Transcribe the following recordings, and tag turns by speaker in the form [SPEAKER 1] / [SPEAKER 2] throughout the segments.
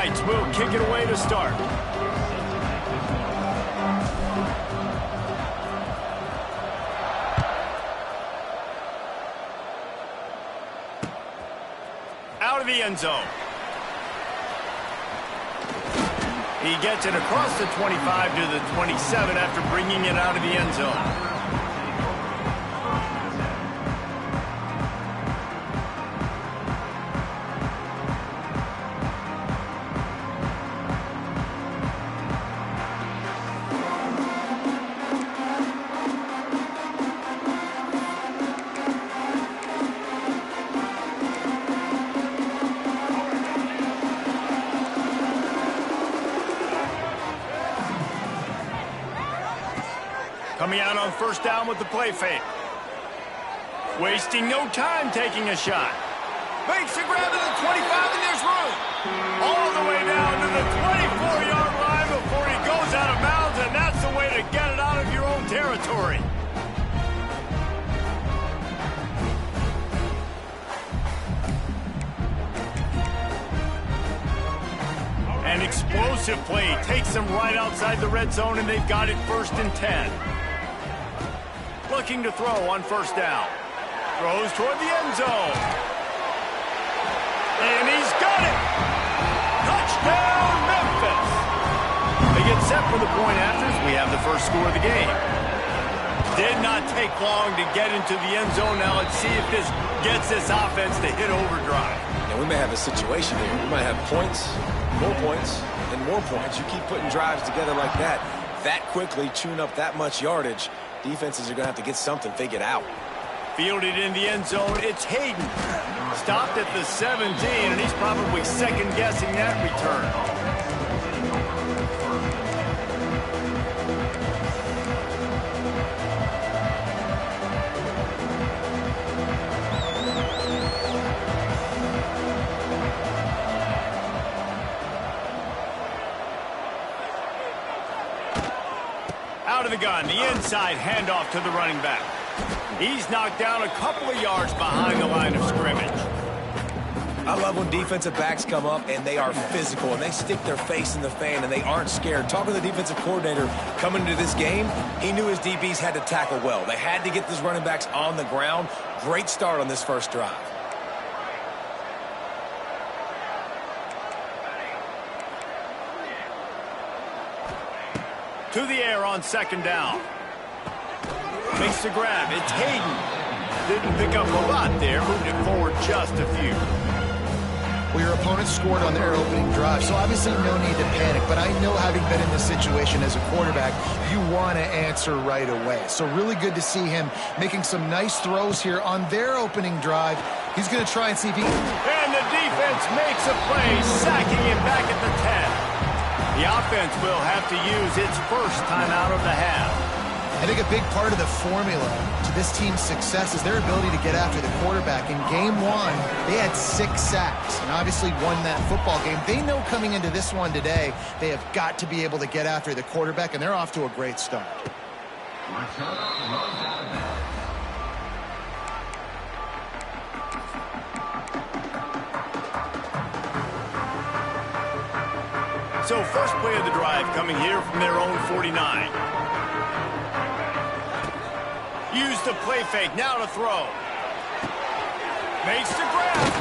[SPEAKER 1] Knights will kick it away to start. Out of the end zone. He gets it across the 25 to the 27 after bringing it out of the end zone. Coming out on first down with the play fake. Wasting no time taking a shot. Makes a grab to the 25 and there's room. All the way down to the 24-yard line before he goes out of bounds, and that's the way to get it out of your own territory. An explosive play takes them right outside the red zone, and they've got it 1st and 10. Looking to throw on first down. Throws toward the end zone. And he's got it! Touchdown, Memphis! They get set for the point afters. We have the first score of the game. Did not take long to get into the end zone. Now let's see if this gets this offense to hit overdrive.
[SPEAKER 2] Now we may have a situation here. We might have points, and more points. You keep putting drives together like that quickly, chewing up that much yardage. Defenses are going to have to get something figured out.
[SPEAKER 1] Fielded in the end zone, it's Hayden. Stopped at the 17, and he's probably second-guessing that return. Out of the gun, the inside handoff to the running back. He's knocked down a couple of yards behind the line of scrimmage.
[SPEAKER 2] I love when defensive backs come up and they are physical and they stick their face in the fan and they aren't scared. Talking to the defensive coordinator coming into this game, he knew his DBs had to tackle well. They had to get these running backs on the ground. Great start on this first drive.
[SPEAKER 1] To the air on second down. Makes the grab. It's Hayden. Didn't pick up a lot there. Moved it forward just a few.
[SPEAKER 3] Well, your opponent scored on their opening drive, so obviously no need to panic. But I know, having been in this situation as a quarterback, you want to answer right away. So really good to see him making some nice throws here on their opening drive. He's going to try and see if he...
[SPEAKER 1] And the defense makes a play, sacking him back at the 10. The offense will have to use its first timeout of the half.
[SPEAKER 3] I think a big part of the formula to this team's success is their ability to get after the quarterback. In game one, they had 6 sacks and obviously won that football game. They know coming into this one today, they have got to be able to get after the quarterback, and they're off to a great start.
[SPEAKER 1] So first play of the drive coming here from their own 49. Use the play fake, now to throw. Makes the grab.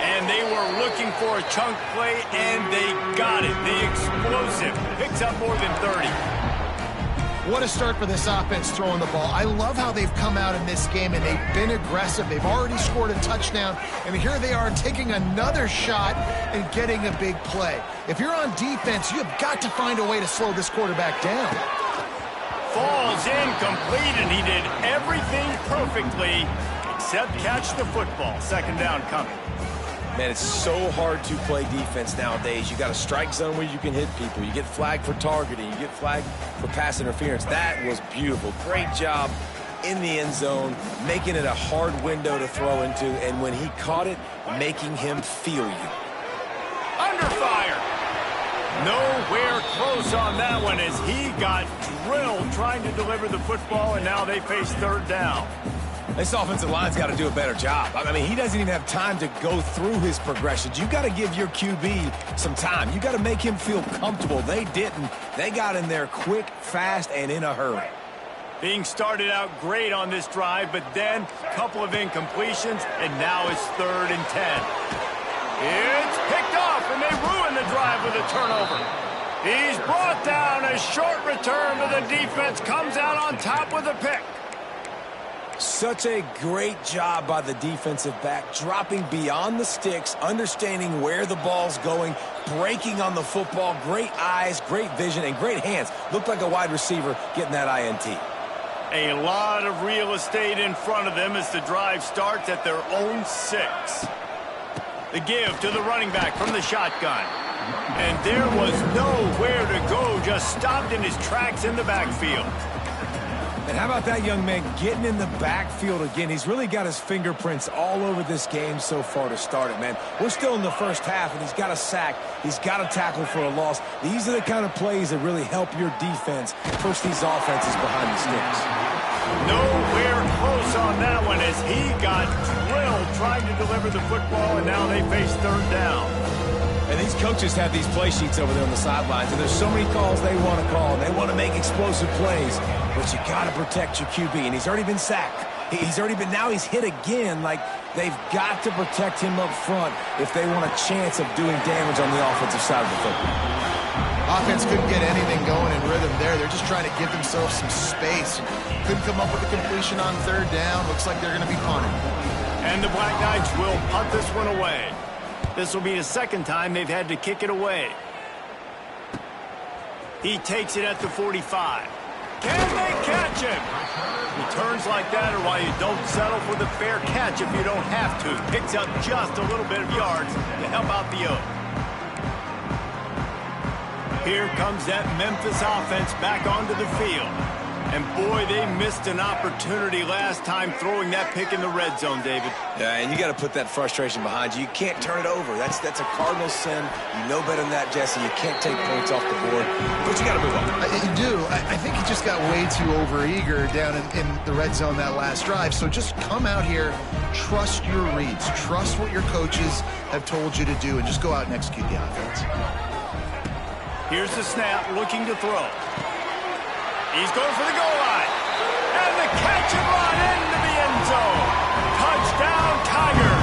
[SPEAKER 1] And they were looking for a chunk play, and they got it. The explosive picks up more than 30.
[SPEAKER 3] What a start for this offense throwing the ball. I love how they've come out in this game, and they've been aggressive. They've already scored a touchdown, and here they are taking another shot and getting a big play. If you're on defense, you've got to find a way to slow this quarterback down.
[SPEAKER 1] Falls incomplete, and he did everything perfectly except catch the football. Second down coming.
[SPEAKER 2] Man, it's so hard to play defense nowadays. You got a strike zone where you can hit people. You get flagged for targeting. You get flagged for pass interference. That was beautiful. Great job in the end zone, making it a hard window to throw into, and when he caught it, making him feel you.
[SPEAKER 1] Under fire. Nowhere close on that one as he got drilled trying to deliver the football, and now they face third down.
[SPEAKER 2] This offensive line's got to do a better job. I mean, he doesn't even have time to go through his progressions. You got to give your QB some time. You got to make him feel comfortable. They didn't. They got in there quick, fast, and in a hurry.
[SPEAKER 1] Being started out great on this drive, but then a couple of incompletions, and now it's 3rd and 10. It's picked off, and they ruin the drive with a turnover. He's brought down. A short return, but the defense comes out on top with a pick.
[SPEAKER 2] Such a great job by the defensive back, dropping beyond the sticks, understanding where the ball's going, breaking on the football. Great eyes, great vision, and great hands. Looked like a wide receiver getting that INT.
[SPEAKER 1] A lot of real estate in front of them as the drive starts at their own 6. The give to the running back from the shotgun. And there was nowhere to go, just stopped in his tracks in the backfield.
[SPEAKER 2] And how about that young man getting in the backfield again? He's really got his fingerprints all over this game so far to start it, man. We're still in the first half, and he's got a sack. He's got a tackle for a loss. These are the kind of plays that really help your defense push these offenses behind the sticks.
[SPEAKER 1] Nowhere close on that one as he got drilled trying to deliver the football, and now they face 3rd down.
[SPEAKER 2] And these coaches have these play sheets over there on the sidelines, and there's so many calls they want to call, and they want to make explosive plays. But you got to protect your QB, and he's already been sacked. Now he's hit again. Like, they've got to protect him up front if they want a chance of doing damage on the offensive side of the football.
[SPEAKER 3] Offense couldn't get anything going in rhythm there. They're just trying to give themselves some space. Couldn't come up with a completion on 3rd down. Looks like they're going to be punting.
[SPEAKER 1] And the Black Knights will punt this one away. This will be the 2nd time they've had to kick it away. He takes it at the 45. Can they catch him? Returns like that are why you don't settle for the fair catch if you don't have to. Picks up just a little bit of yards to help out the Oak. Here comes that Memphis offense back onto the field. And boy, they missed an opportunity last time throwing that pick in the red zone, David.
[SPEAKER 2] Yeah, and you got to put that frustration behind you. You can't turn it over. That's a cardinal sin. You know better than that, Jesse. You can't take points off the board, but you got to move on.
[SPEAKER 3] You do. I think he just got way too overeager down in the red zone that last drive. So just come out here, trust your reads, trust what your coaches have told you to do, and just go out and execute the offense.
[SPEAKER 1] Here's the snap, looking to throw. He's going for the goal line. And the catch and run into the end zone. Touchdown, Tiger.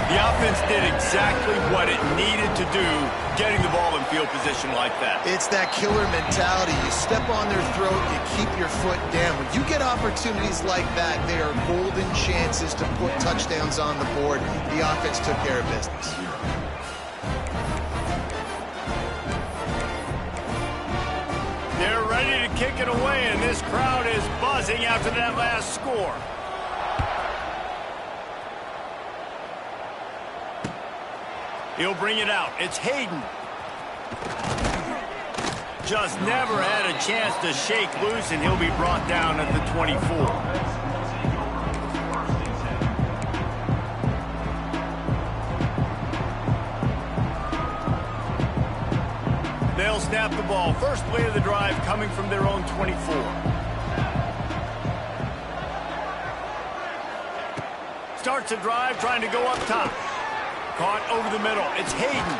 [SPEAKER 1] The offense did exactly what it needed to do, getting the ball in field position like that.
[SPEAKER 3] It's that killer mentality. You step on their throat, you keep your foot down. When you get opportunities like that, they are golden chances to put touchdowns on the board. The offense took care of business.
[SPEAKER 1] They're ready to kick it away, and this crowd is buzzing after that last score. He'll bring it out. It's Hayden. Just never had a chance to shake loose, and he'll be brought down at the 24. They'll snap the ball. First play of the drive coming from their own 24. Starts a drive trying to go up top. Caught over the middle. It's Hayden.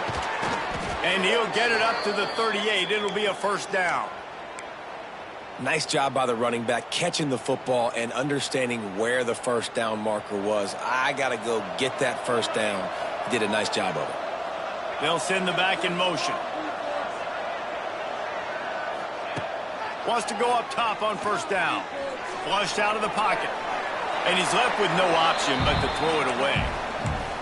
[SPEAKER 1] And he'll get it up to the 38. It'll be a 1st down.
[SPEAKER 2] Nice job by the running back, catching the football and understanding where the 1st down marker was. I got to go get that 1st down. He did a nice job of it.
[SPEAKER 1] They'll send the back in motion. Wants to go up top on 1st down. Flushed out of the pocket. And he's left with no option but to throw it away.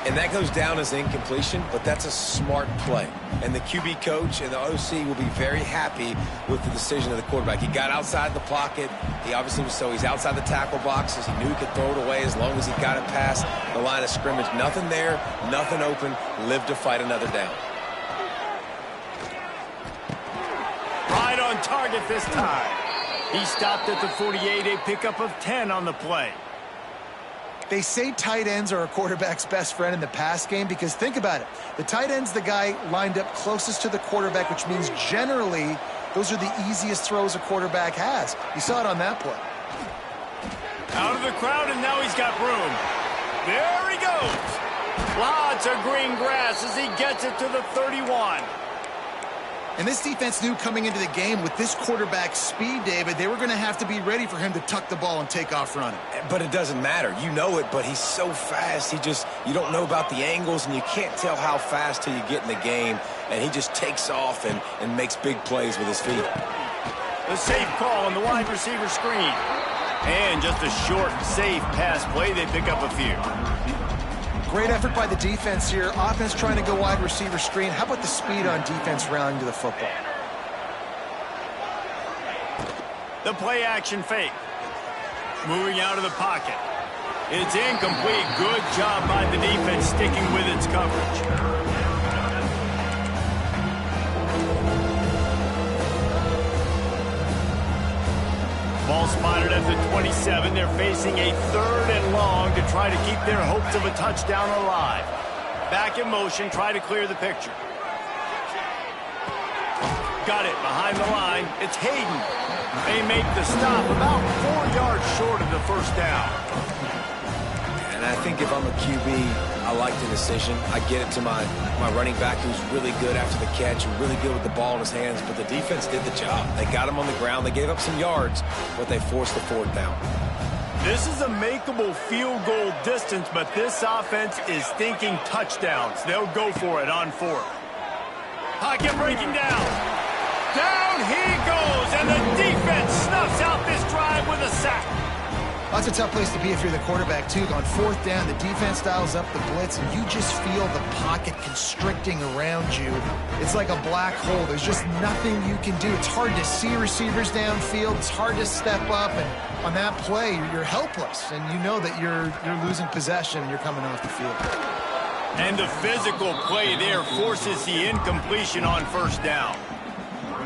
[SPEAKER 2] And that goes down as incompletion, but that's a smart play. And the QB coach and the OC will be very happy with the decision of the quarterback. He got outside the pocket. He obviously was he's outside the tackle boxes. He knew he could throw it away as long as he got it past the line of scrimmage. Nothing there, nothing open. Live to fight another down.
[SPEAKER 1] Right on target this time. He stopped at the 48, a pickup of 10 on the play.
[SPEAKER 3] They say tight ends are a quarterback's best friend in the pass game because think about it. The tight end's the guy lined up closest to the quarterback, which means generally those are the easiest throws a quarterback has. You saw it on that play.
[SPEAKER 1] Out of the crowd, and now he's got room. There he goes. Lots of green grass as he gets it to the 31.
[SPEAKER 3] And this defense knew coming into the game with this quarterback's speed, David, they were going to have to be ready for him to tuck the ball and take off running.
[SPEAKER 2] But it doesn't matter. You know it, but he's so fast. You don't know about the angles, and you can't tell how fast till you get in the game. And he just takes off and makes big plays with his feet.
[SPEAKER 1] The safe call on the wide receiver screen. And just a short, safe pass play. They pick up a few.
[SPEAKER 3] Great effort by the defense here. Offense trying to go wide receiver screen. How about the speed on defense rallying to the football?
[SPEAKER 1] The play action fake. Moving out of the pocket. It's incomplete. Good job by the defense sticking with its coverage. Ball spotted at the 27. They're facing a 3rd and long to try to keep their hopes of a touchdown alive. Back in motion, try to clear the picture. Got it behind the line. It's Hayden. They make the stop about 4 yards short of the first down.
[SPEAKER 2] And I think if I'm a QB, I like the decision. I get it to my running back who's really good after the catch, really good with the ball in his hands, but the defense did the job. They got him on the ground. They gave up some yards, but they forced the 4th down.
[SPEAKER 1] This is a makeable field goal distance, but this offense is thinking touchdowns. They'll go for it on 4th. Pocket breaking down. Down he goes, and the defense snuffs out this drive with a sack.
[SPEAKER 3] That's a tough place to be if you're the quarterback, too. On 4th down, the defense dials up the blitz, and you just feel the pocket constricting around you. It's like a black hole. There's just nothing you can do. It's hard to see receivers downfield. It's hard to step up, and on that play, you're helpless, and you know that you're losing possession and you're coming off the field.
[SPEAKER 1] And the physical play there forces the incompletion on 1st down.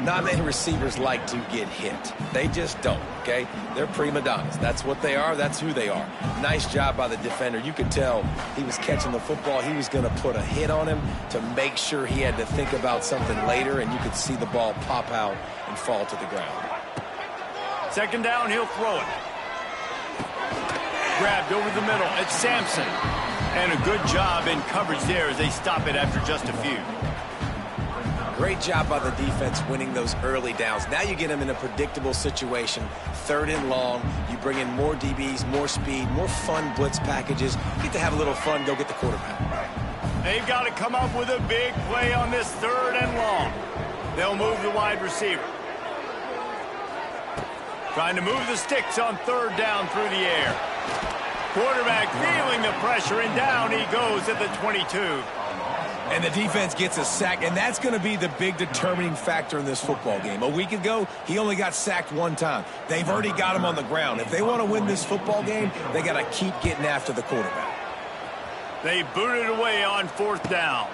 [SPEAKER 2] Not many receivers like to get hit. They just don't, okay? They're prima donnas. That's what they are. That's who they are. Nice job by the defender. You could tell he was catching the football. He was going to put a hit on him to make sure he had to think about something later, and you could see the ball pop out and fall to the ground.
[SPEAKER 1] 2nd down, he'll throw it. Grabbed over the middle. It's Sampson. And a good job in coverage there as they stop it after just a few.
[SPEAKER 2] Great job by the defense winning those early downs. Now you get them in a predictable situation. 3rd and long. You bring in more DBs, more speed, more fun blitz packages. You get to have a little fun, go get the quarterback.
[SPEAKER 1] They've got to come up with a big play on this 3rd and long. They'll move the wide receiver. Trying to move the sticks on 3rd down through the air. Quarterback feeling the pressure, and down he goes at the 22.
[SPEAKER 2] And the defense gets a sack, and that's going to be the big determining factor in this football game. A week ago, he only got sacked 1 time. They've already got him on the ground. If they want to win this football game, they got to keep getting after the quarterback.
[SPEAKER 1] They boot it away on 4th down.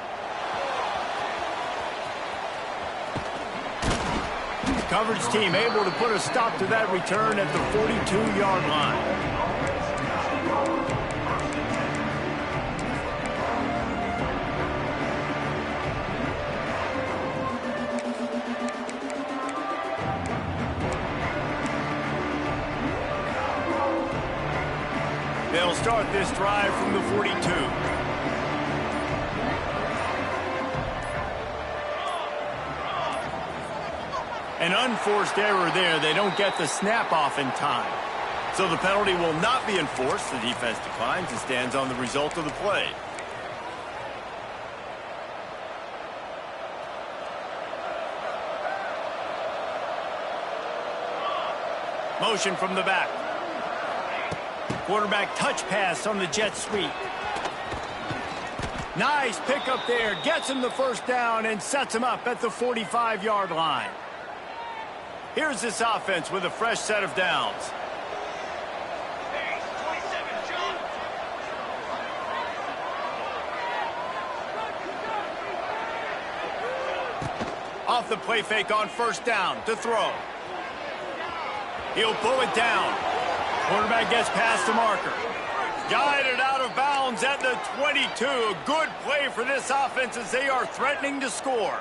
[SPEAKER 1] Coverage team able to put a stop to that return at the 42-yard line. They'll start this drive from the 42. An unforced error there. They don't get the snap off in time. So the penalty will not be enforced. The defense declines and stands on the result of the play. Motion from the back. Quarterback touch pass on the jet sweep. Nice pickup there. Gets him the 1st down and sets him up at the 45-yard line. Here's this offense with a fresh set of downs. Off the play fake on 1st down to throw. He'll pull it down. Quarterback gets past the marker. Guided out of bounds at the 22. A good play for this offense as they are threatening to score.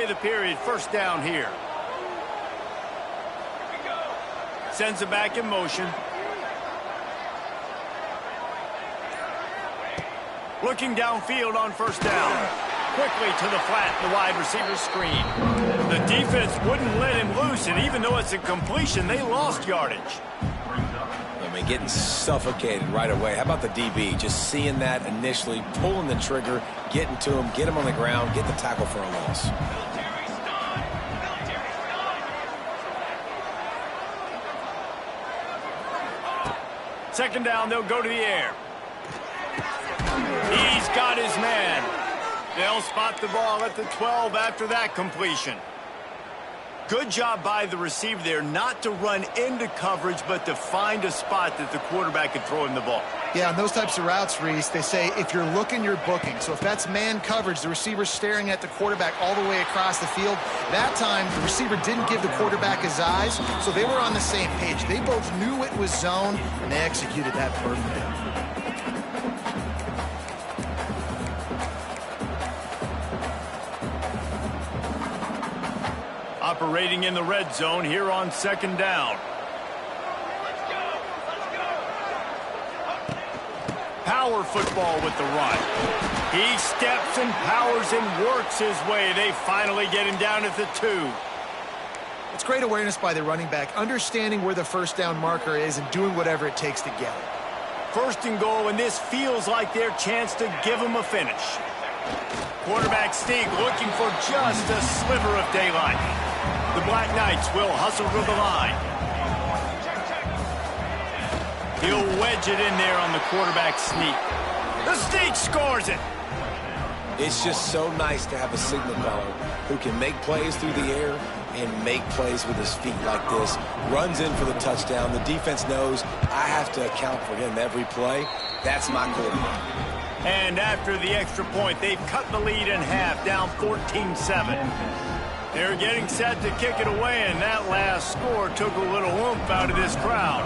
[SPEAKER 1] of the period, first down here. Sends it back in motion. Looking downfield on first down. Quickly to the flat, the wide receiver screen. The defense wouldn't let him loose, and even though it's a completion, they lost yardage.
[SPEAKER 2] I mean, getting suffocated right away. How about the DB? Just seeing that initially, pulling the trigger, getting to him, get him on the ground, get the tackle for a loss.
[SPEAKER 1] Second down, they'll go to the air. He's got his man. They'll spot the ball at the 12 after that completion. Good job by the receiver there not to run into coverage, but to find a spot that the quarterback could throw him the ball.
[SPEAKER 3] Yeah, on those types of routes, Reese, they say if you're looking, you're booking. So if that's man coverage, the receiver's staring at the quarterback all the way across the field. That time, the receiver didn't give the quarterback his eyes, so they were on the same page. They both knew it was zone, and they executed that perfectly.
[SPEAKER 1] Operating in the red zone here on second down. Power football with the run. He steps and powers and works his way. They finally get him down at the 2.
[SPEAKER 3] It's great awareness by the running back, understanding where the first down marker is and doing whatever it takes to get it.
[SPEAKER 1] First and goal, and this feels like their chance to give him a finish. Quarterback Stig looking for just a sliver of daylight. The Black Knights will hustle to the line. He'll wedge it in there on the quarterback sneak. The sneak scores it.
[SPEAKER 2] It's just so nice to have a signal caller who can make plays through the air and make plays with his feet like this. Runs in for the touchdown. The defense knows I have to account for him every play. That's my quarterback.
[SPEAKER 1] And after the extra point, they've cut the lead in half, down 14-7. They're getting set to kick it away, and that last score took a little oomph out of this crowd.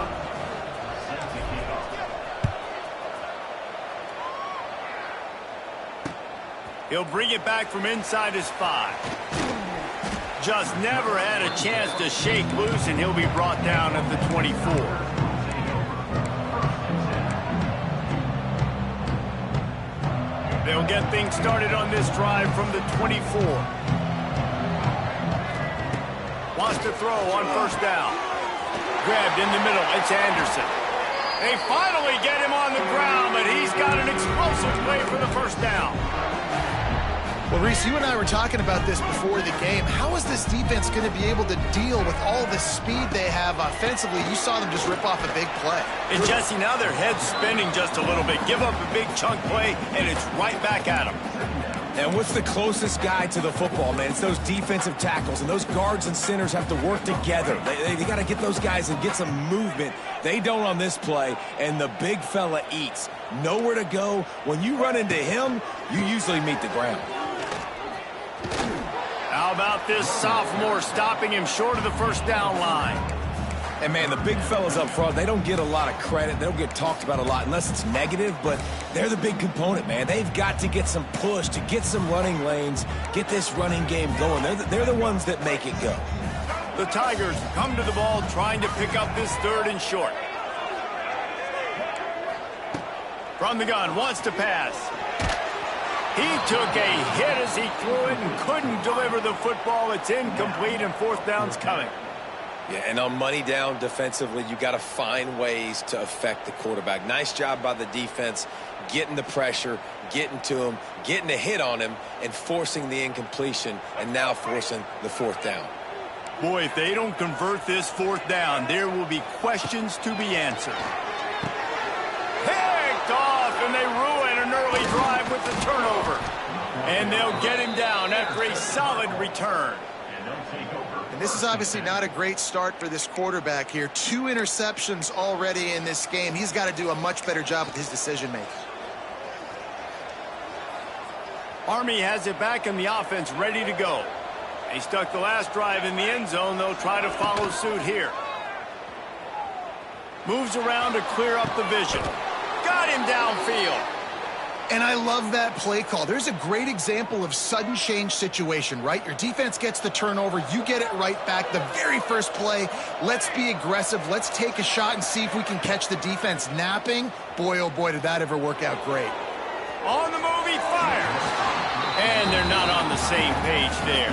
[SPEAKER 1] He'll bring it back from inside his 5. Just never had a chance to shake loose, and he'll be brought down at the 24. They'll get things started on this drive from the 24. Wants to throw on first down. Grabbed in the middle. It's Anderson. They finally get him on the ground, but he's got an explosive play for the first down.
[SPEAKER 3] Well, Reese, you and I were talking about this before the game. How is this defense going to be able to deal with all the speed they have offensively? You saw them just rip off a big play.
[SPEAKER 1] And, Jesse, now their head's spinning just a little bit. Give up a big chunk play, and it's right back at them.
[SPEAKER 2] And what's the closest guy to the football, man? It's those defensive tackles, and those guards and centers have to work together. They got to get those guys and get some movement. They don't on this play, and the big fella eats. Nowhere to go. When you run into him, you usually meet the ground.
[SPEAKER 1] How about this sophomore stopping him short of the first down line?
[SPEAKER 2] And, man, the big fellas up front, they don't get a lot of credit. They don't get talked about a lot unless it's negative, but they're the big component, man. They've got to get some push, to get some running lanes, get this running game going. They're the ones that make it go.
[SPEAKER 1] The Tigers come to the ball trying to pick up this third and short. From the gun, wants to pass. He took a hit as he threw it and couldn't deliver the football. It's incomplete, and fourth down's coming.
[SPEAKER 2] Yeah, and on money down defensively, you got to find ways to affect the quarterback. Nice job by the defense, getting the pressure, getting to him, getting a hit on him, and forcing the incompletion, and now forcing the fourth down.
[SPEAKER 1] Boy, if they don't convert this fourth down, there will be questions to be answered. Picked off, and they ruin an early drive with the turnover. And they'll get him down after a solid return.
[SPEAKER 3] And this is obviously not a great start for this quarterback here. 2 interceptions already in this game. He's got to do a much better job with his decision-making.
[SPEAKER 1] Army has it back in the offense, ready to go. They stuck the last drive in the end zone. They'll try to follow suit here. Moves around to clear up the vision. Got him downfield.
[SPEAKER 3] And I love that play call. There's a great example of sudden change situation, right? Your defense gets the turnover. You get it right back. The very first play, let's be aggressive. Let's take a shot and see if we can catch the defense napping. Boy, oh boy, did that ever work out great.
[SPEAKER 1] On the move, he fires. And they're not on the same page there.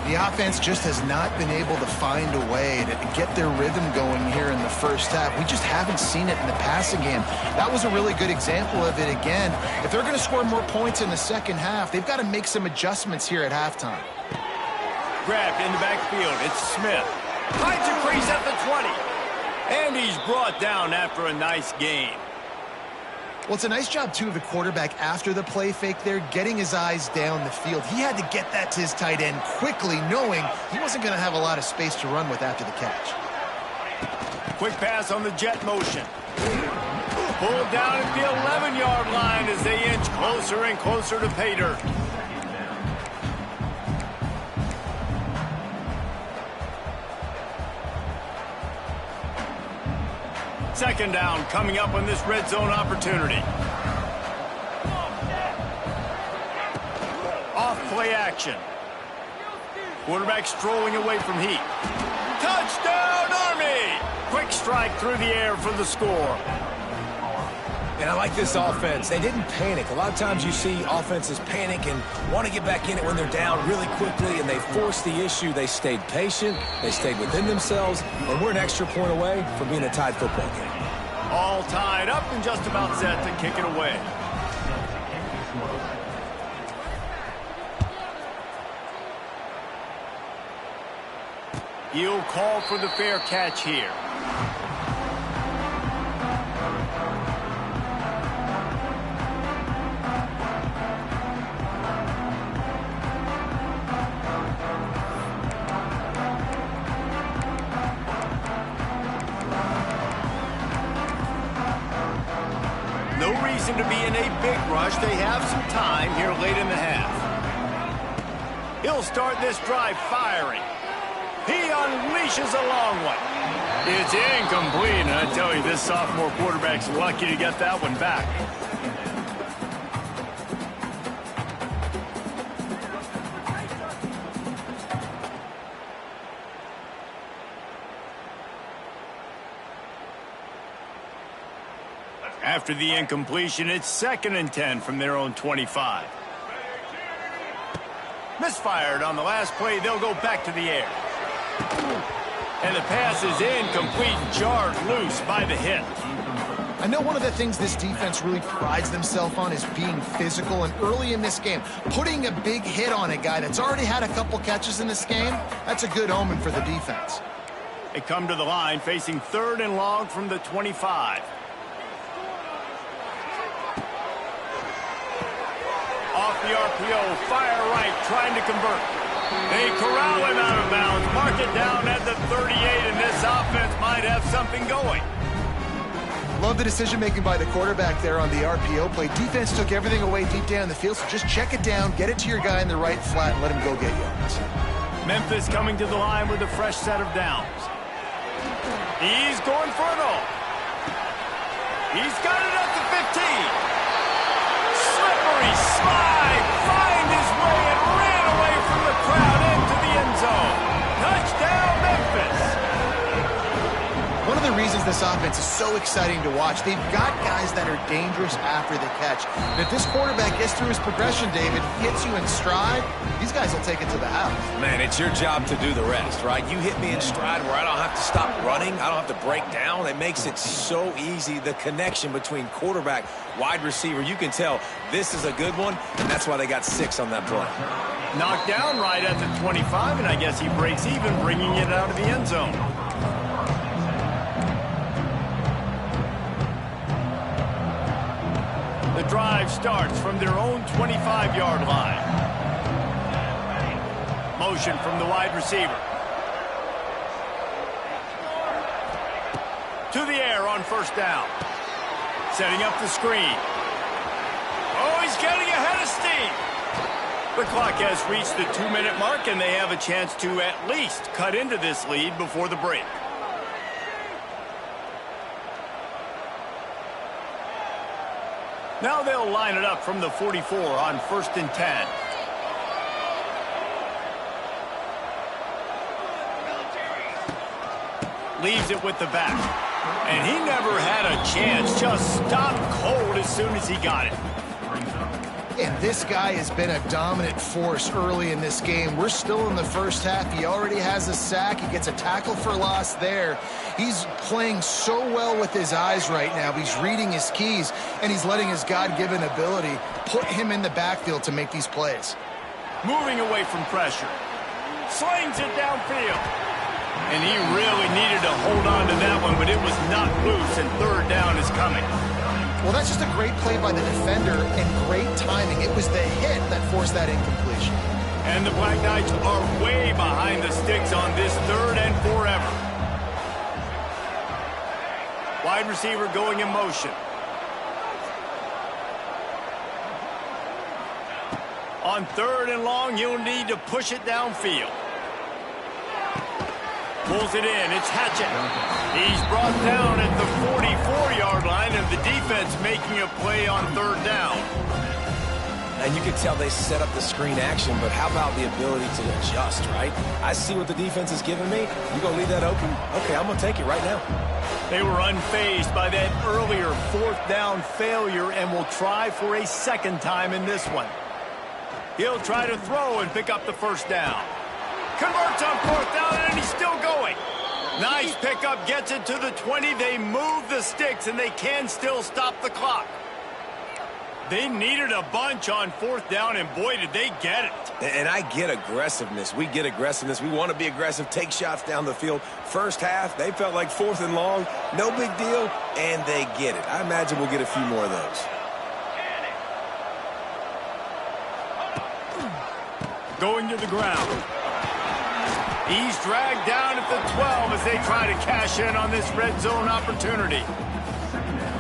[SPEAKER 3] The offense just has not been able to find a way to get their rhythm going here in the first half. We just haven't seen it in the passing game. That was a really good example of it again. If they're going to score more points in the second half, they've got to make some adjustments here at halftime.
[SPEAKER 1] Grabbed in the backfield. It's Smith. Finds a crease at the 20. And he's brought down after a nice gain.
[SPEAKER 3] Well, it's a nice job, too, of the quarterback after the play fake there, getting his eyes down the field. He had to get that to his tight end quickly, knowing he wasn't going to have a lot of space to run with after the catch.
[SPEAKER 1] Quick pass on the jet motion. Pulled down at the 11-yard line as they inch closer and closer to pay dirt. Second down coming up on this red zone opportunity. Off play action. Quarterback strolling away from heat. Touchdown, Army! Quick strike through the air for the score.
[SPEAKER 2] And I like this offense. They didn't panic. A lot of times you see offenses panic and want to get back in it when they're down really quickly, and they forced the issue. They stayed patient. They stayed within themselves, and we're an extra point away from being a tied football game.
[SPEAKER 1] All tied up and just about set to kick it away. He'll call for the fair catch here. No reason to be in a big rush. They have some time here late in the half. He'll start this drive firing. He unleashes a long one. It's incomplete, and I tell you, this sophomore quarterback's lucky to get that one back. After the incompletion, it's 2nd and 10 from their own 25. Misfired on the last play. They'll go back to the air. And the pass is incomplete, jarred loose by the hit.
[SPEAKER 3] I know one of the things this defense really prides themselves on is being physical, and early in this game, putting a big hit on a guy that's already had a couple catches in this game, that's a good omen for the defense.
[SPEAKER 1] They come to the line facing 3rd and long from the 25. Off the RPO, fire right, trying to convert. They corral him out of bounds, mark it down at the 38, and this offense might have something going.
[SPEAKER 3] Love the decision-making by the quarterback there on the RPO play. Defense took everything away deep down the field, so just check it down, get it to your guy in the right flat, and let him go get yards.
[SPEAKER 1] Memphis coming to the line with a fresh set of downs. He's going for it all. He's got it at the 15. Slippery slide, find his way and ran away from the crowd into the end zone. Touchdown, Memphis.
[SPEAKER 3] One of the reasons this offense is so exciting to watch, they've got guys that are dangerous after the catch. And if this quarterback gets through his progression, David, hits you in stride, these guys will take it to the house.
[SPEAKER 2] Man, it's your job to do the rest, right? You hit me in stride where I don't have to stop running. I don't have to break down. It makes it so easy. The connection between quarterback, wide receiver, you can tell this is a good one, and that's why they got 6 on that play.
[SPEAKER 1] Knocked down right at the 25, and I guess he breaks even, bringing it out of the end zone. The drive starts from their own 25-yard line. Motion from the wide receiver. To the air on 1st down. Setting up the screen. Oh, he's getting ahead of steam. The clock has reached the 2-minute mark, and they have a chance to at least cut into this lead before the break. Now they'll line it up from the 44 on 1st and 10. Leaves it with the back. And he never had a chance. Just stopped cold as soon as he got it.
[SPEAKER 3] And this guy has been a dominant force early in this game. We're still in the first half. He already has a sack. He gets a tackle for loss there. He's playing so well with his eyes right now. He's reading his keys, and he's letting his God-given ability put him in the backfield to make these plays.
[SPEAKER 1] Moving away from pressure. Slings it downfield. And he really needed to hold on to that one, but it was not loose, and 3rd down is coming.
[SPEAKER 3] Well, that's just a great play by the defender and great timing. It was the hit that forced that incompletion.
[SPEAKER 1] And the Black Knights are way behind the sticks on this 3rd and forever. Wide receiver going in motion. On 3rd and long, you'll need to push it downfield. Pulls it in. It's Hatchett. He's brought down at the 44-yard line, and the defense making a play on 3rd down.
[SPEAKER 2] And you can tell they set up the screen action, but how about the ability to adjust, right? I see what the defense is giving me. You going to leave that open? Okay, I'm going to take it right now.
[SPEAKER 1] They were unfazed by that earlier 4th down failure and will try for a 2nd time in this one. He'll try to throw and pick up the 1st down. Converts on 4th down, and he's still going. Nice pickup, gets it to the 20. They move the sticks, and they can still stop the clock. They needed a bunch on 4th down, and boy, did they get it.
[SPEAKER 2] And I get aggressiveness. We get aggressiveness. We want to be aggressive, take shots down the field. First half, they felt like 4th and long. No big deal, and they get it. I imagine we'll get a few more of those.
[SPEAKER 1] Going to the ground. He's dragged down at the 12 as they try to cash in on this red zone opportunity.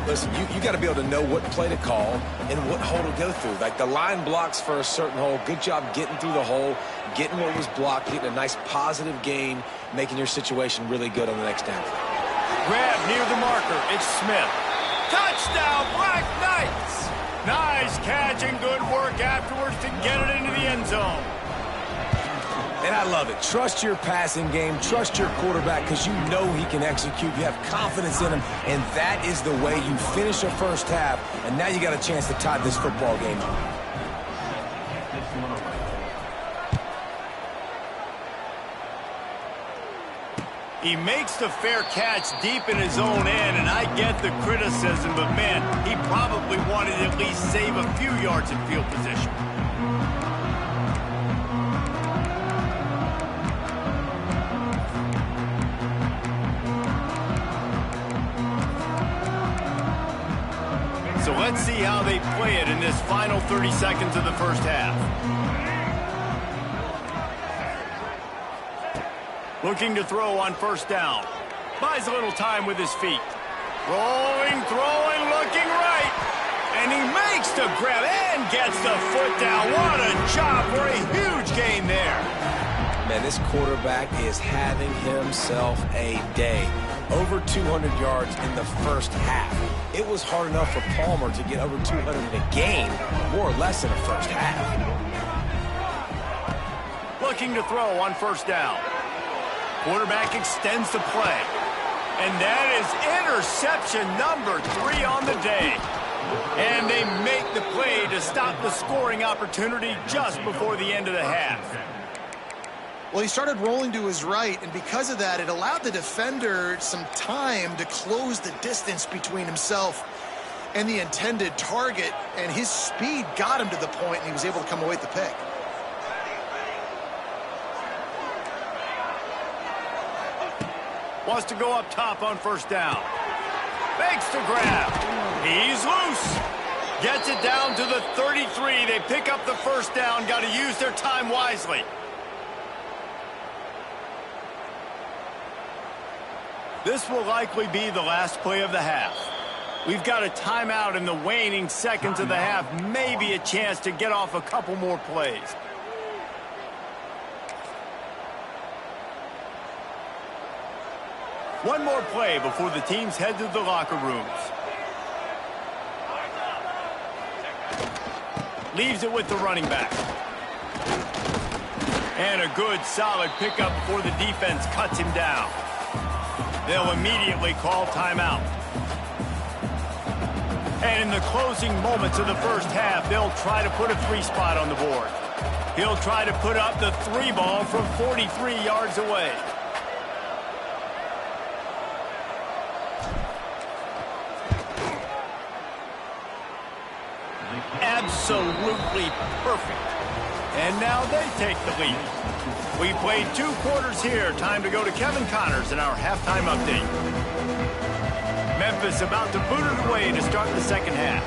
[SPEAKER 2] Listen, you got to be able to know what play to call and what hole to go through. Like the line blocks for a certain hole. Good job getting through the hole, getting what was blocked, getting a nice positive gain, making your situation really good on the next down.
[SPEAKER 1] Grab near the marker. It's Smith. Touchdown, Black Knights! Nice catch and good work afterwards to get it into the end zone.
[SPEAKER 2] And I love it. Trust your passing game. Trust your quarterback because you know he can execute. You have confidence in him, and that is the way you finish a first half, and now you got a chance to tie this football game up.
[SPEAKER 1] He makes the fair catch deep in his own end, and I get the criticism, but man, he probably wanted to at least save a few yards in field position. So let's see how they play it in this final 30 seconds of the first half. Looking to throw on 1st down. Buys a little time with his feet. Rolling, throwing, looking right. And he makes the grab and gets the foot down. What a job for a huge gain there.
[SPEAKER 2] Man, this quarterback is having himself a day. Over 200 yards in the first half. It was hard enough for Palmer to get over 200 in a game, more or less in the first half.
[SPEAKER 1] Looking to throw on 1st down. Quarterback extends the play. And that is interception number 3 on the day. And they make the play to stop the scoring opportunity just before the end of the half.
[SPEAKER 3] Well, he started rolling to his right, and because of that, it allowed the defender some time to close the distance between himself and the intended target, and his speed got him to the point, and he was able to come away with the pick.
[SPEAKER 1] Wants to go up top on 1st down. Makes the grab. He's loose. Gets it down to the 33. They pick up the 1st down. Got to use their time wisely. This will likely be the last play of the half. We've got a timeout in the waning seconds of the half. Maybe a chance to get off a couple more plays. One more play before the teams head to the locker rooms. Leaves it with the running back. And a good, solid pickup before the defense cuts him down. They'll immediately call timeout. And in the closing moments of the first half, they'll try to put a 3 spot on the board. He'll try to put up the 3 ball from 43 yards away. Absolutely perfect. And now they take the lead. We played 2 quarters here. Time to go to Kevin Connors in our halftime update. Memphis about to boot it away to start the second half.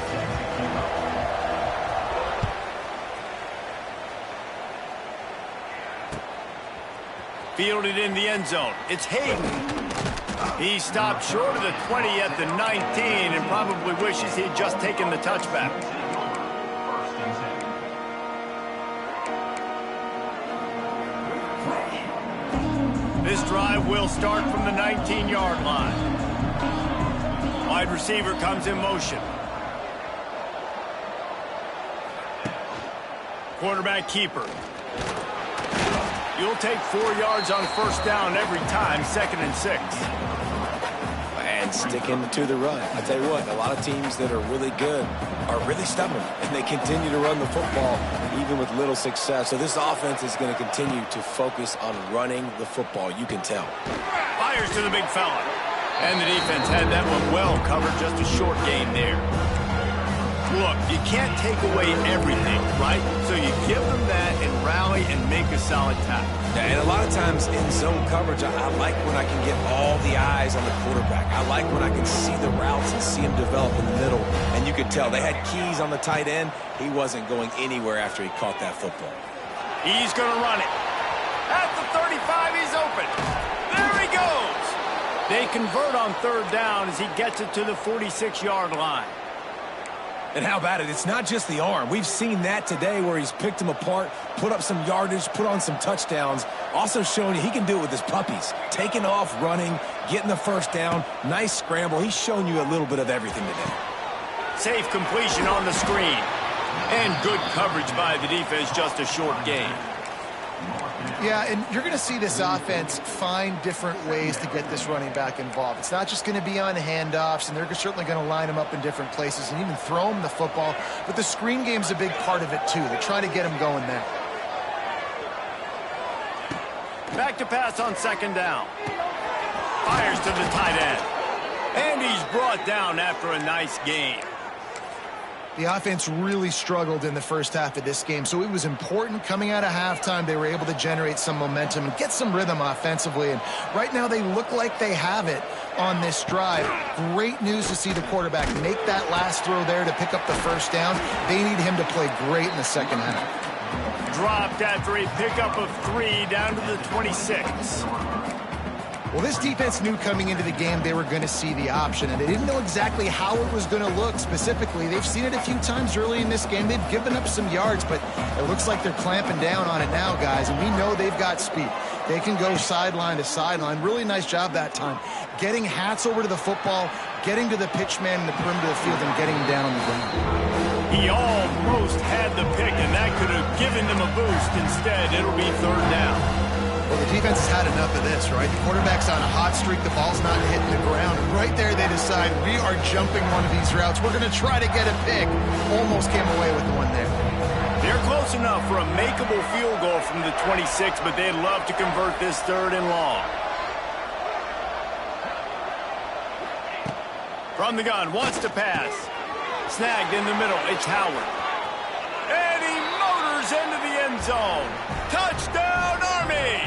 [SPEAKER 1] Fielded in the end zone. It's Hayden. He stopped short of the 20 at the 19 and probably wishes he had just taken the touchback. This drive will start from the 19-yard line. Wide receiver comes in motion. Quarterback keeper. You'll take 4 yards on first down every time, 2nd and 6.
[SPEAKER 2] And sticking to the run. I tell you what, a lot of teams that are really good are really stubborn, and they continue to run the football even with little success. So this offense is going to continue to focus on running the football. You can tell.
[SPEAKER 1] Fires to the big fella. And the defense had that one well covered, just a short gain there. Look, you can't take away everything, right? So you give them that and rally and make a solid tackle.
[SPEAKER 2] Yeah, and a lot of times in zone coverage, I like when I can get all the eyes on the quarterback. I like when I can see the routes and see him develop in the middle. And you could tell they had keys on the tight end. He wasn't going anywhere after he caught that football.
[SPEAKER 1] He's going to run it. At the 35, he's open. There he goes. They convert on 3rd down as he gets it to the 46-yard line.
[SPEAKER 2] And how about it? It's not just the arm. We've seen that today where he's picked them apart, put up some yardage, put on some touchdowns. Also showing you he can do it with his puppies. Taking off, running, getting the first down. Nice scramble. He's shown you a little bit of everything today.
[SPEAKER 1] Safe completion on the screen. And good coverage by the defense, just a short gain.
[SPEAKER 3] Yeah, and you're going to see this offense find different ways to get this running back involved. It's not just going to be on handoffs, and they're certainly going to line him up in different places and even throw him the football. But the screen game's a big part of it, too. They're trying to get him going there.
[SPEAKER 1] Back to pass on 2nd down. Fires to the tight end. And he's brought down after a nice gain.
[SPEAKER 3] The offense really struggled in the first half of this game, so it was important coming out of halftime. They were able to generate some momentum and get some rhythm offensively, and right now they look like they have it on this drive. Great news to see the quarterback make that last throw there to pick up the first down. They need him to play great in the second half.
[SPEAKER 1] Dropped after a pickup of 3 down to the 26.
[SPEAKER 3] Well, this defense knew coming into the game they were going to see the option, and they didn't know exactly how it was going to look specifically. They've seen it a few times early in this game. They've given up some yards, but it looks like they're clamping down on it now, guys, and we know they've got speed. They can go sideline to sideline. Really nice job that time. Getting Hats over to the football, getting to the pitch man in the perimeter of the field, and getting him down on the ground.
[SPEAKER 1] He almost had the pick, and that could have given them a boost. Instead, it'll be 3rd down.
[SPEAKER 3] Well, the defense has had enough of this, right? The quarterback's on a hot streak. The ball's not hitting the ground. And right there, they decide, we are jumping one of these routes. We're going to try to get a pick. Almost came away with the one there.
[SPEAKER 1] They're close enough for a makeable field goal from the 26, but they'd love to convert this 3rd and long. From the gun, wants to pass. Snagged in the middle, it's Howard. And he motors into the end zone. Touchdown, Army!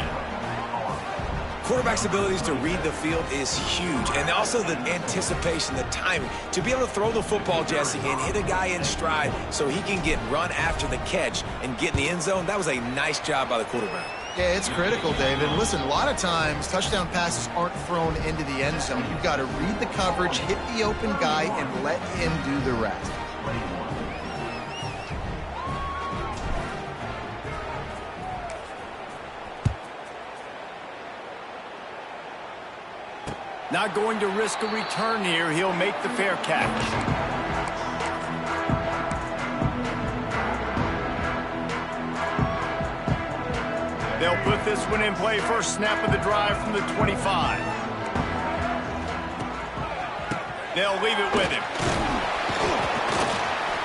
[SPEAKER 2] Quarterback's abilities to read the field is huge, and also the anticipation, the timing. To be able to throw the football, Jesse, and hit a guy in stride so he can get run after the catch and get in the end zone, that was a nice job by the quarterback.
[SPEAKER 3] Yeah, it's critical, David. Listen, a lot of times touchdown passes aren't thrown into the end zone. You've got to read the coverage, hit the open guy, and let him do the rest.
[SPEAKER 1] Not going to risk a return here. He'll make the fair catch. They'll put this one in play first snap of the drive from the 25. They'll leave it with him.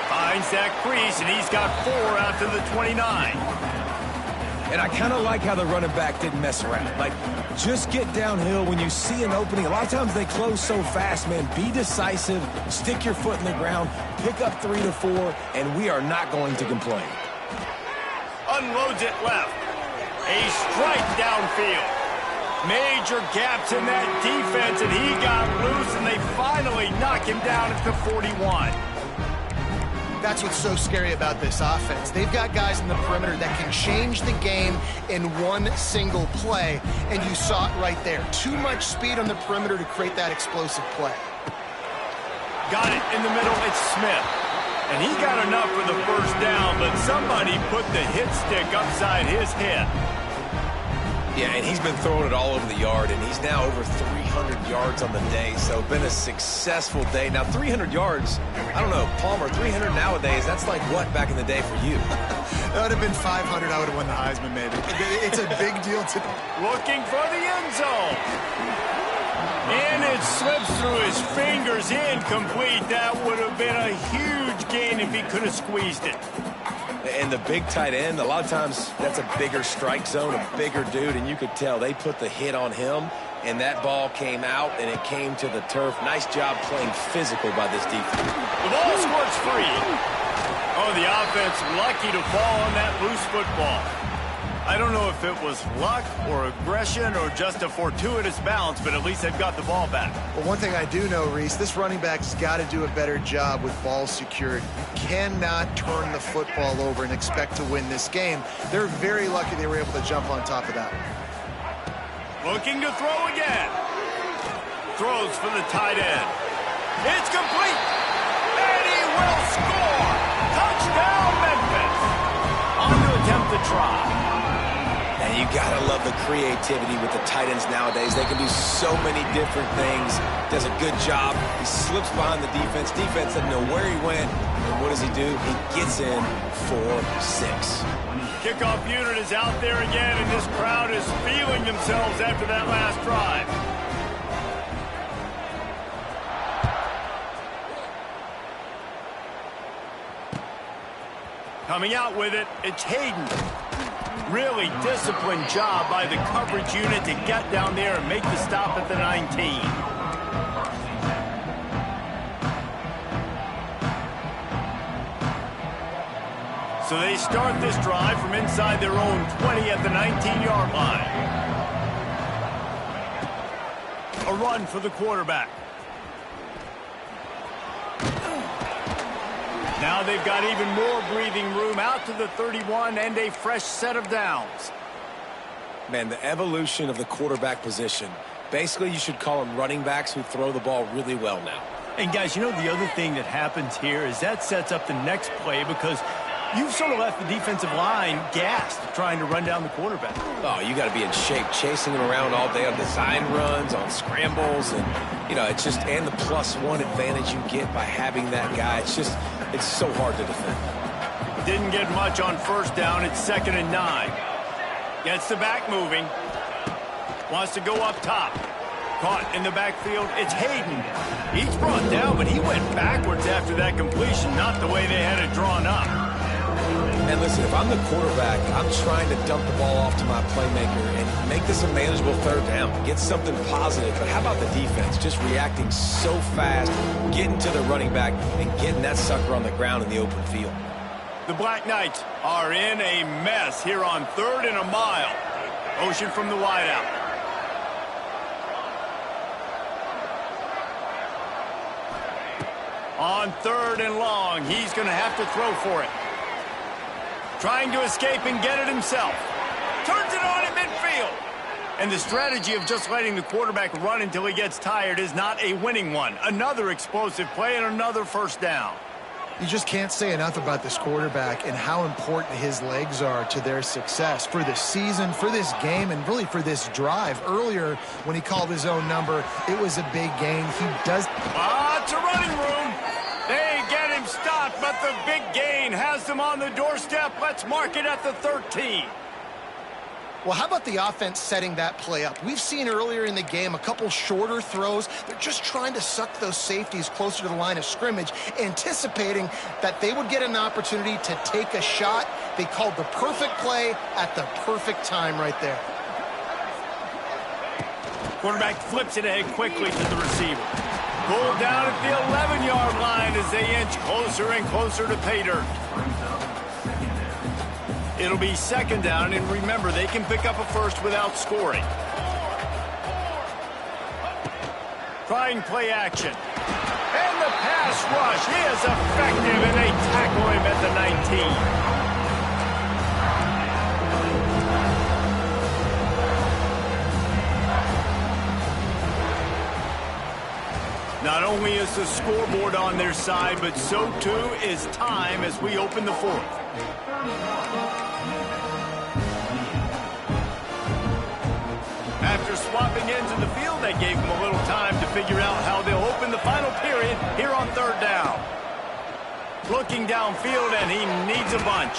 [SPEAKER 1] Finds that crease, and he's got 4 out to the 29.
[SPEAKER 2] And I kind of like how the running back didn't mess around. Like, just get downhill when you see an opening. A lot of times they close so fast, man. Be decisive, stick your foot in the ground, pick up 3 to 4, and we are not going to complain.
[SPEAKER 1] Unloads it left. A strike downfield. Major gaps in that defense, and he got loose, and they finally knock him down at the 41.
[SPEAKER 3] That's what's so scary about this offense. They've got guys in the perimeter that can change the game in one single play, and you saw it right there. Too much speed on the perimeter to create that explosive play.
[SPEAKER 1] Got it in the middle. It's Smith. And he got enough for the first down, but somebody put the hit stick upside his head.
[SPEAKER 2] Yeah, and he's been throwing it all over the yard, and he's now over 300 yards on the day, so been a successful day. Now, 300 yards, I don't know, Palmer, 300 nowadays, that's like what back in the day for you?
[SPEAKER 3] That would have been 500. I would have won the Heisman, maybe. It's a big deal to...
[SPEAKER 1] Looking for the end zone. And it slips through his fingers, incomplete. That would have been a huge gain if he could have squeezed it.
[SPEAKER 2] And the big tight end, a lot of times that's a bigger strike zone, a bigger dude, and you could tell they put the hit on him, and that ball came out, and it came to the turf. Nice job playing physical by this defense.
[SPEAKER 1] The ball squirts free. Oh, the offense lucky to fall on that loose football. I don't know if it was luck or aggression or just a fortuitous bounce, but at least they've got the ball back.
[SPEAKER 3] Well, one thing I do know, Reese, this running back's got to do a better job with ball security. You cannot turn the football over and expect to win this game. They're very lucky they were able to jump on top of that.
[SPEAKER 1] Looking to throw again. Throws for the tight end. It's complete. And he will score. Touchdown, Memphis. On to attempt the try.
[SPEAKER 2] And you gotta love the creativity with the tight ends nowadays. They can do so many different things. Does a good job. He slips behind the defense. Defense doesn't know where he went. And what does he do? He gets in for 6.
[SPEAKER 1] Kickoff unit is out there again, and this crowd is feeling themselves after that last drive. Coming out with it, it's Hayden. Really disciplined job by the coverage unit to get down there and make the stop at the 19. So they start this drive from inside their own 20 at the 19-yard line. A run for the quarterback. Now they've got even more breathing room out to the 31 and a fresh set of downs.
[SPEAKER 2] Man, the evolution of the quarterback position. Basically, you should call them running backs who throw the ball really well now.
[SPEAKER 1] And guys, you know the other thing that happens here is that sets up the next play because you've sort of left the defensive line gassed trying to run down the quarterback.
[SPEAKER 2] Oh, you got to be in shape, chasing him around all day on design runs, on scrambles, and, you know, it's just, and the +1 advantage you get by having that guy. It's just, it's so hard to defend.
[SPEAKER 1] Didn't get much on first down. It's 2nd and 9. Gets the back moving. Wants to go up top. Caught in the backfield. It's Hayden. He's brought down, but he went backwards after that completion, not the way they had it drawn up.
[SPEAKER 2] And listen, if I'm the quarterback, I'm trying to dump the ball off to my playmaker and make this a manageable 3rd down. Get something positive. But how about the defense? Just reacting so fast, getting to the running back, and getting that sucker on the ground in the open field.
[SPEAKER 1] The Black Knights are in a mess here on 3rd and a mile. Motion from the wideout. On 3rd and long, he's going to have to throw for it. Trying to escape and get it himself. Turns it on in midfield. And the strategy of just letting the quarterback run until he gets tired is not a winning one. Another explosive play and another first down.
[SPEAKER 3] You just can't say enough about this quarterback and how important his legs are to their success for this season, for this game, and really for this drive. Earlier, when he called his own number, it was a big gain. He does...
[SPEAKER 1] It's a running room. They get him stopped, but the big gain has them on the doorstep. Let's mark it at the 13.
[SPEAKER 3] Well, how about the offense setting that play up? We've seen earlier in the game a couple shorter throws. They're just trying to suck those safeties closer to the line of scrimmage, anticipating that they would get an opportunity to take a shot. They called the perfect play at the perfect time right there.
[SPEAKER 1] Quarterback flips it ahead quickly to the receiver. Pulled down at the 11-yard line as they inch closer and closer to pay dirt. It'll be second down, and remember, they can pick up a first without scoring. Trying play action. And the pass rush is effective, and they tackle him at the 19. Not only is the scoreboard on their side, but so too is time as we open the fourth. After swapping ends in the field, that gave them a little time to figure out how they'll open the final period here on third down. Looking downfield, and he needs a bunch.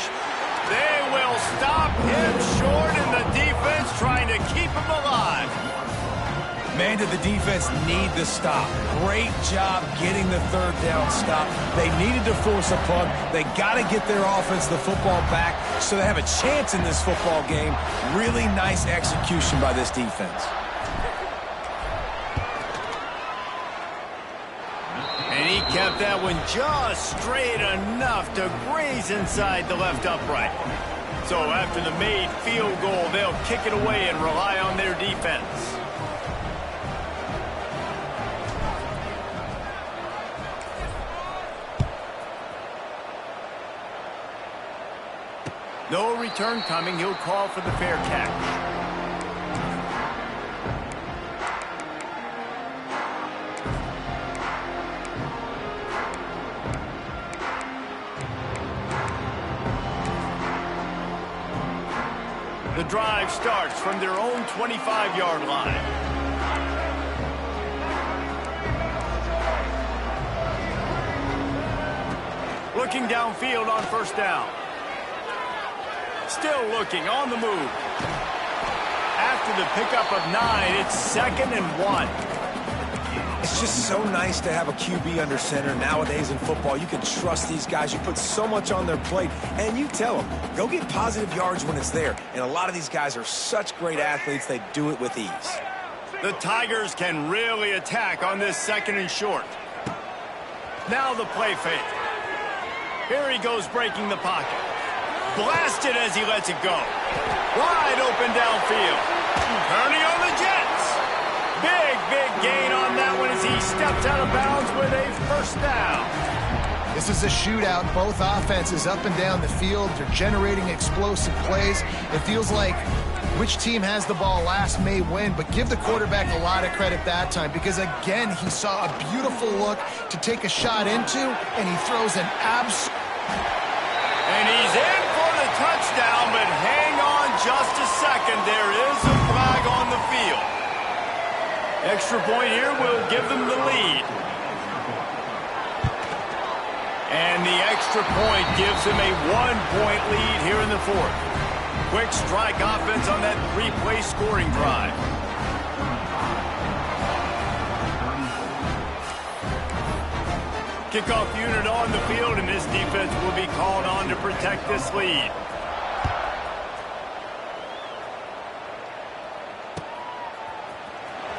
[SPEAKER 1] They will stop him short, and the defense trying to keep him alive.
[SPEAKER 2] Man, did the defense need the stop. Great job getting the third down stop. They needed to force a punt. They got to get their offense the football back so they have a chance in this football game. Really nice execution by this defense.
[SPEAKER 1] And he kept that one just straight enough to graze inside the left upright. So after the made field goal, they'll kick it away and rely on their defense. No return coming. He'll call for the fair catch. The drive starts from their own 25-yard line. Looking downfield on first down. Still looking on the move. After the pickup of 9, it's 2nd and 1.
[SPEAKER 2] It's just so nice to have a QB under center. Nowadays in football, you can trust these guys. You put so much on their plate, and you tell them, go get positive yards when it's there. And a lot of these guys are such great athletes, they do it with ease.
[SPEAKER 1] The Tigers can really attack on this 2nd and short. Now the play fake. Here he goes breaking the pocket. Blasted as he lets it go. Wide open downfield. Turning on the Jets. Big gain on that one as he steps out of bounds with a first down.
[SPEAKER 3] This is a shootout. Both offenses up and down the field. They're generating explosive plays. It feels like which team has the ball last may win, but give the quarterback a lot of credit that time because, again, he saw a beautiful look to take a shot into, and he throws an
[SPEAKER 1] And he's in for the touchdown, but hang on just a second. There is a flag on the field. Extra point here will give them the lead. And the extra point gives them a 1-point lead here in the fourth. Quick strike offense on that 3-play scoring drive. Kickoff unit on the field, and this defense will be called on to protect this lead.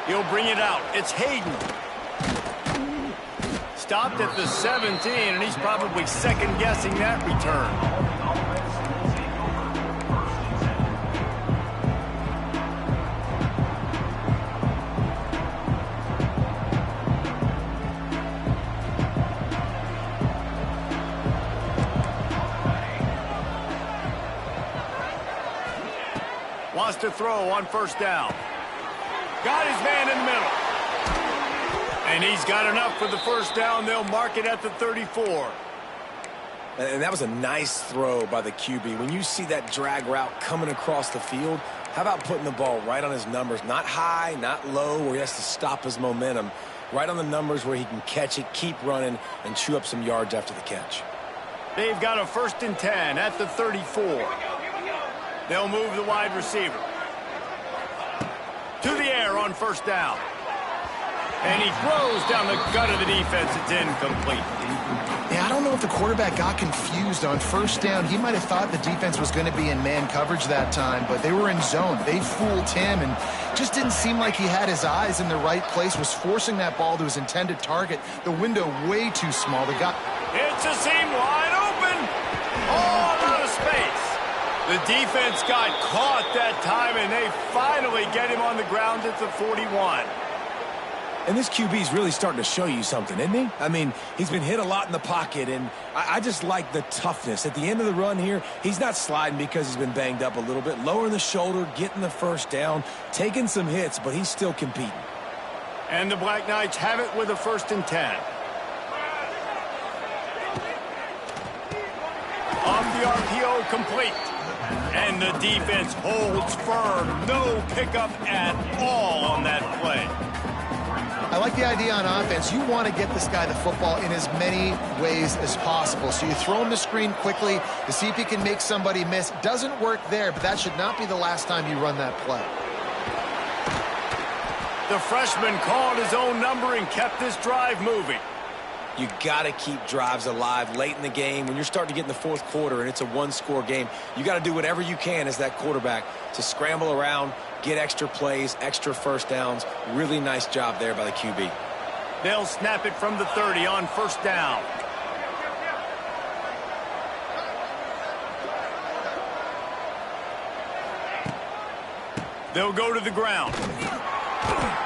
[SPEAKER 1] He'll bring it out. It's Hayden. Stopped at the 17, and he's probably second-guessing that return. Wants to throw on first down. Got his man in the middle. And he's got enough for the first down. They'll mark it at the 34.
[SPEAKER 2] And that was a nice throw by the QB. When you see that drag route coming across the field, how about putting the ball right on his numbers? Not high, not low, where he has to stop his momentum. Right on the numbers where he can catch it, keep running, and chew up some yards after the catch.
[SPEAKER 1] They've got a 1st and 10 at the 34. They'll move the wide receiver. To the air on first down. And he throws down the gut of the defense. It's incomplete.
[SPEAKER 3] Yeah, I don't know if the quarterback got confused on first down. He might have thought the defense was going to be in man coverage that time, but they were in zone. They fooled him and just didn't seem like he had his eyes in the right place, was forcing that ball to his intended target. The window way too small. They got...
[SPEAKER 1] It's a seam wide open. All out of space. The defense got caught that time, and they finally get him on the ground at the 41.
[SPEAKER 2] And this QB's really starting to show you something, isn't he? I mean, he's been hit a lot in the pocket, and I just like the toughness. At the end of the run here, he's not sliding because he's been banged up a little bit. Lowering the shoulder, getting the first down, taking some hits, but he's still competing.
[SPEAKER 1] And the Black Knights have it with a 1st and 10. Off the RPO, complete. And the defense holds firm. No pickup at all on that play.
[SPEAKER 3] I like the idea on offense. You want to get this guy the football in as many ways as possible. So you throw him the screen quickly to see if he can make somebody miss. Doesn't work there, but that should not be the last time you run that play.
[SPEAKER 1] The freshman called his own number and kept this drive moving.
[SPEAKER 2] You got to keep drives alive late in the game. When you're starting to get in the 4th quarter and it's a 1-score game, you got to do whatever you can as that quarterback to scramble around, get extra plays, extra first downs. Really nice job there by the QB.
[SPEAKER 1] They'll snap it from the 30 on first down. They'll go to the ground.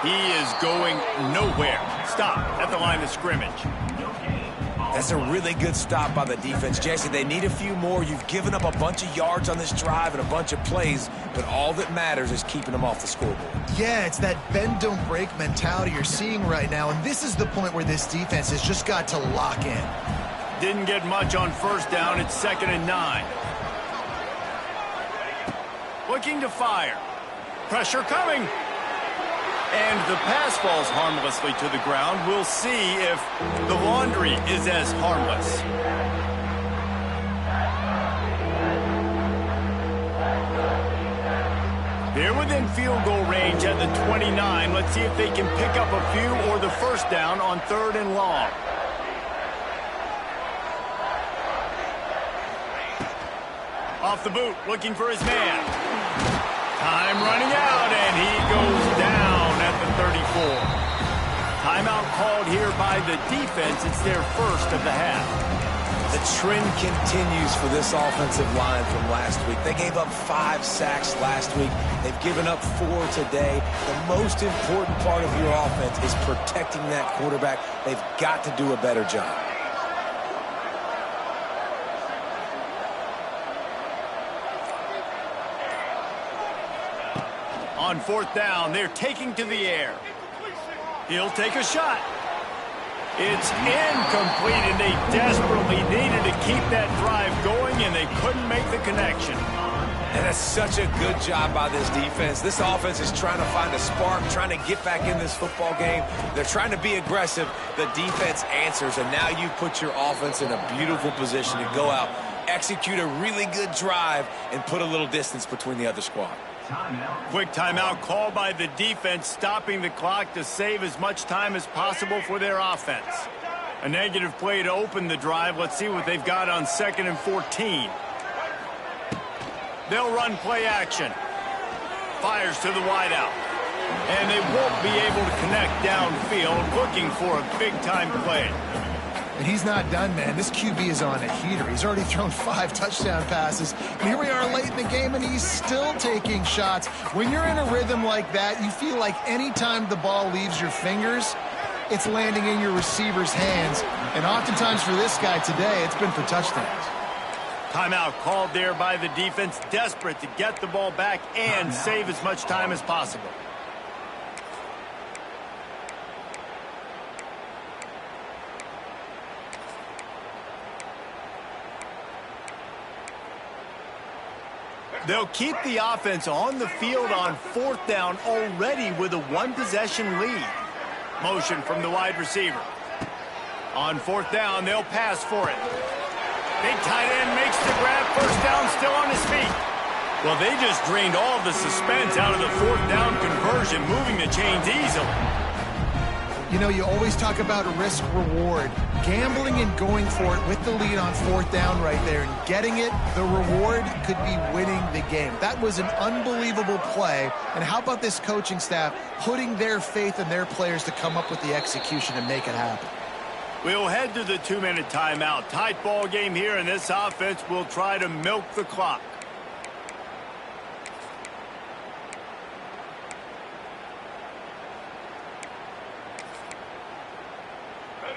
[SPEAKER 1] He is going nowhere. Stop at the line of scrimmage.
[SPEAKER 2] That's a really good stop by the defense. Jesse, they need a few more. You've given up a bunch of yards on this drive and a bunch of plays, but all that matters is keeping them off the scoreboard.
[SPEAKER 3] Yeah, it's that bend, don't break mentality you're seeing right now, and this is the point where this defense has just got to lock in.
[SPEAKER 1] Didn't get much on first down. It's 2nd and 9. Looking to fire. Pressure coming. And the pass falls harmlessly to the ground. We'll see if the laundry is as harmless. They're within field goal range at the 29. Let's see if they can pick up a few or the first down on 3rd and long. Off the boot, looking for his man. Time running out, and he goes down at the 34. Timeout called here by the defense. It's their first of the half.
[SPEAKER 2] The trend continues for this offensive line from last week. They gave up 5 sacks last week. They've given up 4 today. The most important part of your offense is protecting that quarterback. They've got to do a better job.
[SPEAKER 1] On 4th down, they're taking to the air. He'll take a shot. It's incomplete, and they desperately needed to keep that drive going, and they couldn't make the connection.
[SPEAKER 2] And that's such a good job by this defense. This offense is trying to find a spark, trying to get back in this football game. They're trying to be aggressive. The defense answers, and now you put your offense in a beautiful position to go out, execute a really good drive, and put a little distance between the other squad.
[SPEAKER 1] Quick timeout called by the defense, stopping the clock to save as much time as possible for their offense. A negative play to open the drive. Let's see what they've got on 2nd and 14. They'll run play action. Fires to the wideout. And they won't be able to connect downfield, looking for a big-time play.
[SPEAKER 3] And he's not done, man. This QB is on a heater. He's already thrown 5 touchdown passes. And here we are late in the game, and he's still taking shots. When you're in a rhythm like that, you feel like any time the ball leaves your fingers, it's landing in your receiver's hands. And oftentimes for this guy today, it's been for touchdowns.
[SPEAKER 1] Timeout called there by the defense, desperate to get the ball back and save as much time as possible. They'll keep the offense on the field on 4th down already with a 1-possession lead. Motion from the wide receiver. On 4th down, they'll pass for it. Big tight end makes the grab. First down, still on his feet. Well, they just drained all of the suspense out of the fourth down conversion, moving the chains easily.
[SPEAKER 3] You know, you always talk about risk-reward. Gambling and going for it with the lead on fourth down right there and getting it, the reward could be winning the game. That was an unbelievable play. And how about this coaching staff putting their faith in their players to come up with the execution and make it happen?
[SPEAKER 1] We'll head to the 2-minute timeout. Tight ball game here, and this offense will try to milk the clock.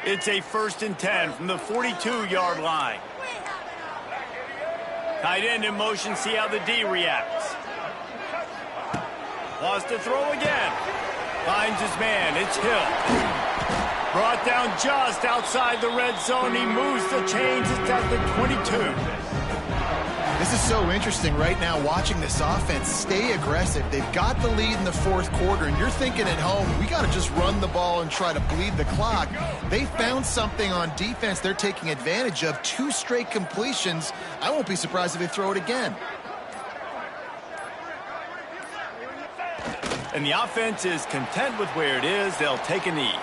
[SPEAKER 1] It's a 1st and 10 from the 42-yard line. Tight end in motion, see how the D reacts. Wants to throw again. Finds his man, it's Hill. Brought down just outside the red zone. He moves the chains, it's at the 22.
[SPEAKER 3] This is so interesting right now, watching this offense stay aggressive. They've got the lead in the fourth quarter, and you're thinking at home, we got to just run the ball and try to bleed the clock. They found something on defense they're taking advantage of. 2 straight completions. I won't be surprised if they throw it again.
[SPEAKER 1] And the offense is content with where it is. They'll take a knee.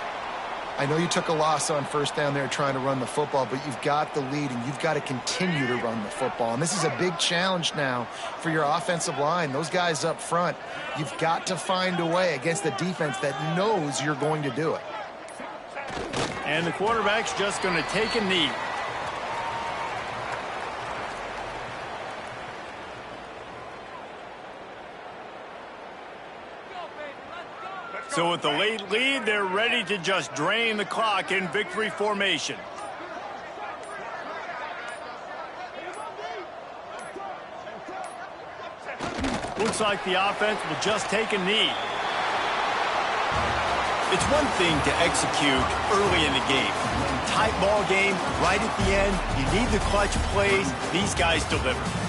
[SPEAKER 3] I know you took a loss on first down there trying to run the football, but you've got the lead, and you've got to continue to run the football. And this is a big challenge now for your offensive line. Those guys up front, you've got to find a way against the defense that knows you're going to do it.
[SPEAKER 1] And the quarterback's just going to take a knee. So with the late lead, they're ready to just drain the clock in victory formation. Looks like the offense will just take a knee. It's one thing to execute early in the game. Tight ball game, right at the end, you need the clutch plays. These guys deliver.